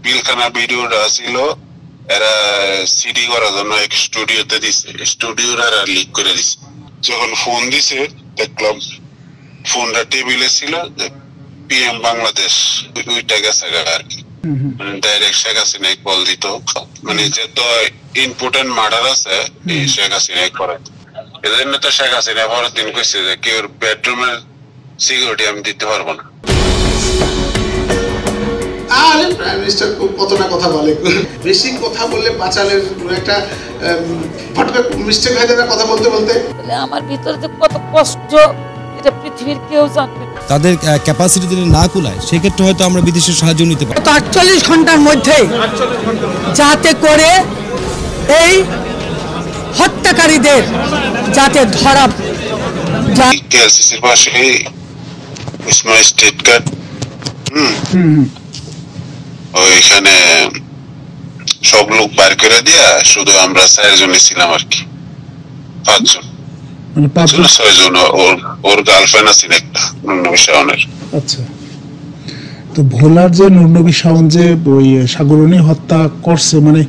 পিলখানা ভিডিওটা ছিল এরা সিডি করার জন্য এক স্টুডিওতে দিছে, স্টুডিওর আর লিক করে দিছে। যখন ফোন দিছে দেখলাম ফোনটা টেবিলে ছিল, পিএম বাংলাদেশ ওইটা গেছে আর কি, মানে ডাইরেক্ট শেখ হাসিনা কল দিত, মানে যেহেতু ইম্পর্টেন্ট মার্ডার আছে এই শেখ হাসিনা করাই। এজন্য তো শেখ হাসিনা পরের দিন কইছে যে কেউ বেডরুমের সিকিউরিটি আমি দিতে পারবো না। আরে প্রাইম মিনিস্টার কত না কথা বলে, বেশি কথা বললে বাঁচালের একটা ফটকা মিস্টেক হয়ে যায় কথা বলতে বলতে। আমার ভিতরে যে কত কষ্ট এটা পৃথিবীর কেউ জানবে না। তাদের ক্যাপাসিটি যদি না কুলায় সেক্ষেত্রে হয়তো আমরা বিদেশের সাহায্য নিতে পারি। 48 ঘন্টার মধ্যে যাতে করে এই হত্যাকারীদের যাতে ধরা যায়। কেএলসিসির পাশে ইসমাইল স্টেট কার্ড ওইখানে সব লোক বার করে দিয়া শুধু আমরা 4 জনই ছিলাম আর কি, 5 জন মানে 6 জন। ওর গার্লফ্রেন্ড আছে একটা নুরনবী শাওনের। আচ্ছা, তো ভোলার যে নুরনবী শাওন যে ওই সাগরণী হত্যা করছে, মানে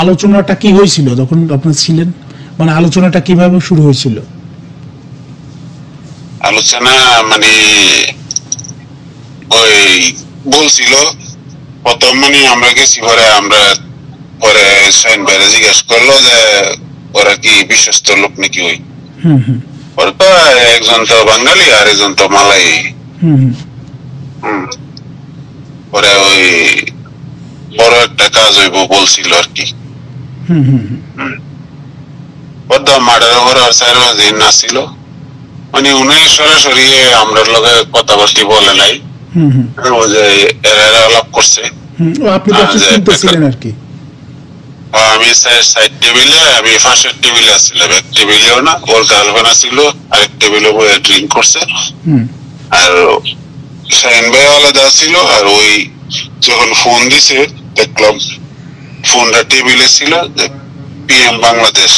আলোচনাটা কি হয়েছিল যখন আপনারা ছিলেন? মানে আলোচনাটা কিভাবে শুরু হয়েছিল? আলোচনা মানে ওই বলছিল প্রথম, মানে আমরা গেছি পরে শাইন ভাইরা জিজ্ঞেস করলো যে ওরা কি বিশ্বস্ত লোক নাকি। ওই ওরা তো একজন তো বাঙালি আর একজন তো মালাই। পরে ওই বড় একটা কাজ হইব বলছিল আর কি। মার্ডার করার 4 দিন আসছিল, মানে উনি সরাসরি আমরা লগে কথাবার্তা বলে নাই, ও যে এরা আলাপ করছে। আমি সাইড টেবিলে, আমি ফার্স্টের টেবিলে আসছিলাম, এক টেবিলেও না, ওর গার্লফ্রেন্ড আসছিল আরেক টেবিলে বসে ড্রিঙ্ক করছে। আর শাহিন ভাই আলাদা ছিল। আর ওই যখন ফোন দিছে দেখলাম ফোনটা টেবিলে ছিল, পিএম বাংলাদেশ।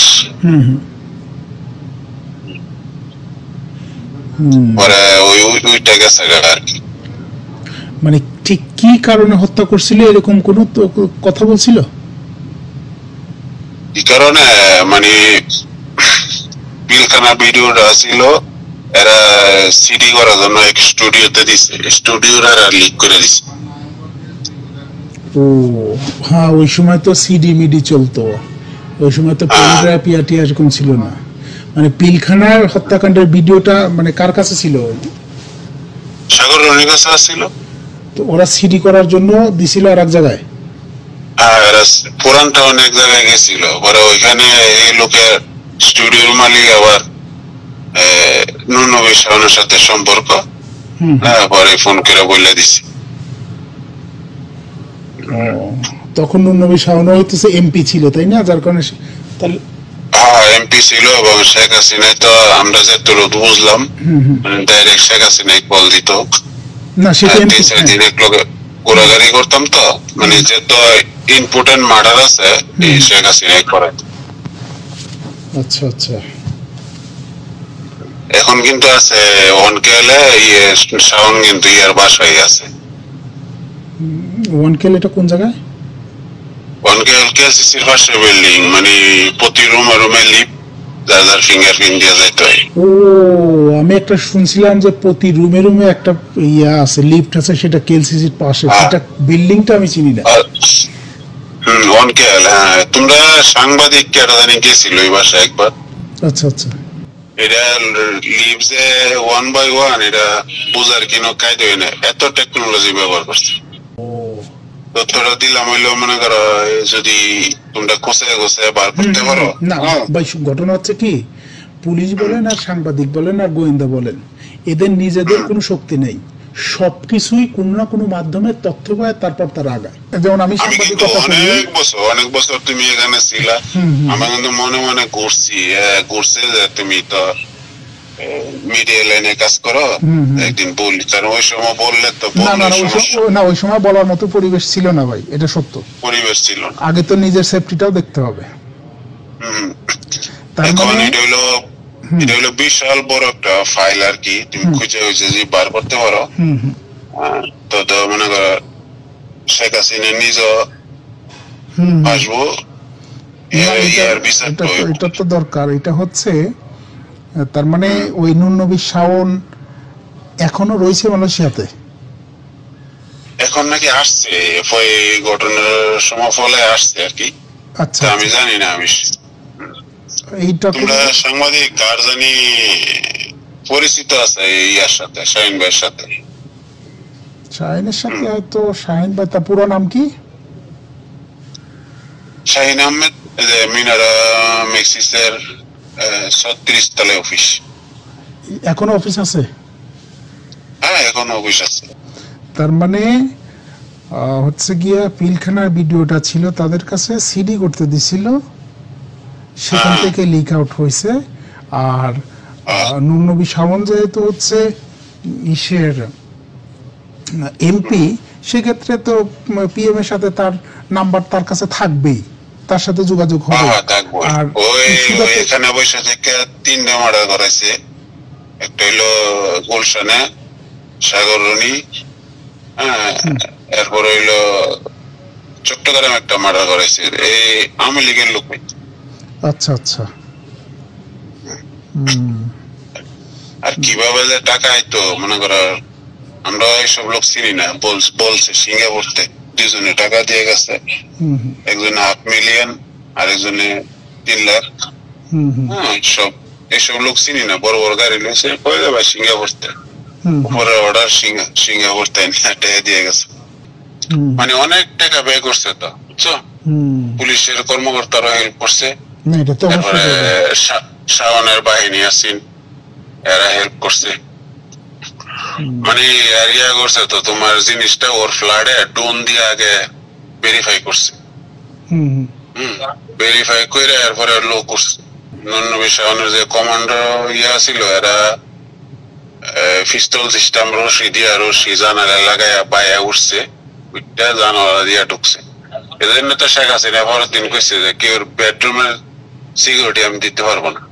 পরে ওইটা গেছে আর কি। মানে ঠিক কি কারণে হত্যা করছিল এরকম কোন কথা বলছিল? কি কারণে মানে পিলখানা ভিডিওটা ছিল এরা সিডি করার জন্য এক স্টুডিওতে দিছে, স্টুডিওর আর লিক করে দিছে। ও হ্যাঁ, ওই সময় তো সিডি মিডি চলতো, ওই সময় তো পেনড্রাইভ পিয়াটি এরকম ছিল না। মানে পিলখানার হত্যাকাণ্ডের ভিডিওটা মানে কার কাছে ছিল? সাগর রনির কাছে ছিল। তো ওরা সিডি করার জন্য দিছিল আর এক জায়গায়? পুরানটা অনেক জায়গায় গেছিল। পরে ওইখানে এই লোকের স্টুডিওর মালিক আবার নুরনবী শাওনের সাথে সম্পর্ক, পরে ফোন করে বলে দিছি। তখন নুরনবী শাওন হইতেছে এমপি ছিল, তাই না? যার কারণে তাহলে এমপি ছিল। এবং শেখ হাসিনা তো আমরা যেটুকু বুঝলাম ডাইরেক্ট শেখ হাসিনা কল দিত না। সেটা 3-4 দিন এক লগে ঘোরাঘুরি করতাম তো, মানে যেহেতু ইম্পর্টেন্ট মার্ডার আছে এই শেখ হাসিনা করে। আচ্ছা আচ্ছা। এখন কিন্তু আছে ওয়ানকেলে শাওন কিন্তু ইয়ার বাসায় আছে। ওয়ানকেল এটা কোন জায়গায়? ওয়ানকেল কেএলসিসির পাশে বিল্ডিং, মানে প্রতি রুমে লিফট, যার ফিঙ্গারপ্রিন্ট দিয়ে যাইতে হয়। ও আমি একটা শুনছিলাম যে প্রতি রুমে একটা ইয়া আছে, লিফট আছে, সেটা কেএলসিসির পাশে। সেটা বিল্ডিংটা আমি চিনি না। ওয়ানকেল, হ্যাঁ। তোমরা সাংবাদিক কেটা জানি গেছিল ওই বাসায় একবার। আচ্ছা আচ্ছা। এটা লিভসে 1 by 1 এটা বুঝার কোনো কায়দা হয় না, এত টেকনোলজি ব্যবহার করছে। তথ্যটা দিলাম হইলো মনে করো যদি তোমরা কোথায় বার করতে পারো না। ভাই ঘটনা হচ্ছে কি, পুলিশ বলেন আর সাংবাদিক বলেন আর গোয়েন্দা বলেন, এদের নিজেদের কোনো শক্তি নেই। সবকিছুই কোন না কোনো মাধ্যমে তথ্য পায়, তারপর তারা আগায়। যেমন আমি অনেক বছর তুমি এখানে ছিলা, আমার কিন্তু মনে মনে ঘুরছে যে তুমি তো মিডিয়া লাইনে কাজ করো, একদিন বললি। কারণ ওই সময় বললে তো না, ওই সময় বলার মতো পরিবেশ ছিল না ভাই, এটা সত্য। পরিবেশ ছিল না। আগে তো নিজের সেফটিটাও দেখতে হবে। এখন এটা হলো বিশাল বড় একটা ফাইল আর কি, তুমি খুঁজে যে বার করতে পারো। তো মনে করো শেখ হাসিনা নিজ আসবো, এটা তো দরকার। এটা হচ্ছে তার মানে ওই নূর নবী শাওন এখনো রয়েছে মালয়েশিয়াতে, এখন নাকি আসছে ঘটনার সময় ফলে আসছে আর কি। আচ্ছা, আমি জানি না। আমি এইটা তোমরা সাংবাদিক কার জানি পরিচিত আছে ইয়ার সাথে, শাহিন ভাইয়ের সাথে? শাহিনের সাথে হয়তো। শাহিন ভাই, তার পুরো নাম কি? শাহিন আহমেদ, মিনারা মেক্সিসের 36 তলে অফিস। এখনো অফিস আছে? হ্যাঁ, এখনো অফিস আছে। তার মানে হচ্ছে গিয়া পিলখানার ভিডিওটা ছিল তাদের কাছে, সিডি করতে দিছিল, সেখান থেকে লিক আউট হয়েছে। আর নূর নবী শাওন যেহেতু হচ্ছে ইসের এমপি, সেক্ষেত্রে তো পিএম এর সাথে তার নাম্বার তার কাছে থাকবেই, তার সাথে যোগাযোগ হবে। আর এখানে বসে থেকে 3টা মার্ডার করাইছে। একটা হইলো গুলশানে সাগররনি, এরপর হইলো চট্টগ্রাম একটা মার্ডার করাইছে, এই আওয়ামী লীগের লোক। আচ্ছা আচ্ছা। আর কিভাবে যে টাকা আইতো, মনে করো আমরা এইসব লোক চিনি না, বলছে সিঙ্গাপুরতে 2জনে টাকা দিয়ে গেছে, একজনে $500,000 আর একজনে 3 লাখ। এইসব লোক চিনি না, বড় বড় গাড়ি লইছে, কয়ে যাবে সিঙ্গাপুরতে, উপরে অর্ডার সিঙ্গাপুরতে টাকা দিয়ে গেছে। মানে অনেক টাকা ব্যয় করছে তো, বুঝছো? পুলিশের কর্মকর্তারা হেল্প করছে, তারপরে শাওনের বাহিনী আছেন, এরা হেল্প করছে। মানে এরিয়া করছে তো, তোমার জিনিসটা ওর ফ্লাডে ড্রোন দিয়ে আগে ভেরিফাই করছে, ভেরিফাই করে এরপরে লোক করছে। নূর নবী শাওনের যে কমান্ডার ছিল, এরা পিস্তল সিস্টেম রশি জানালা লাগাইয়া পায়া উঠছে, ওইটা জানালা দিয়া ঢুকছে। এজন্য তো শেখ হাসিনা পরের দিন কইছে যে কেউ বেডরুমের সিকিউরিটি আমি দিতে পারবো না।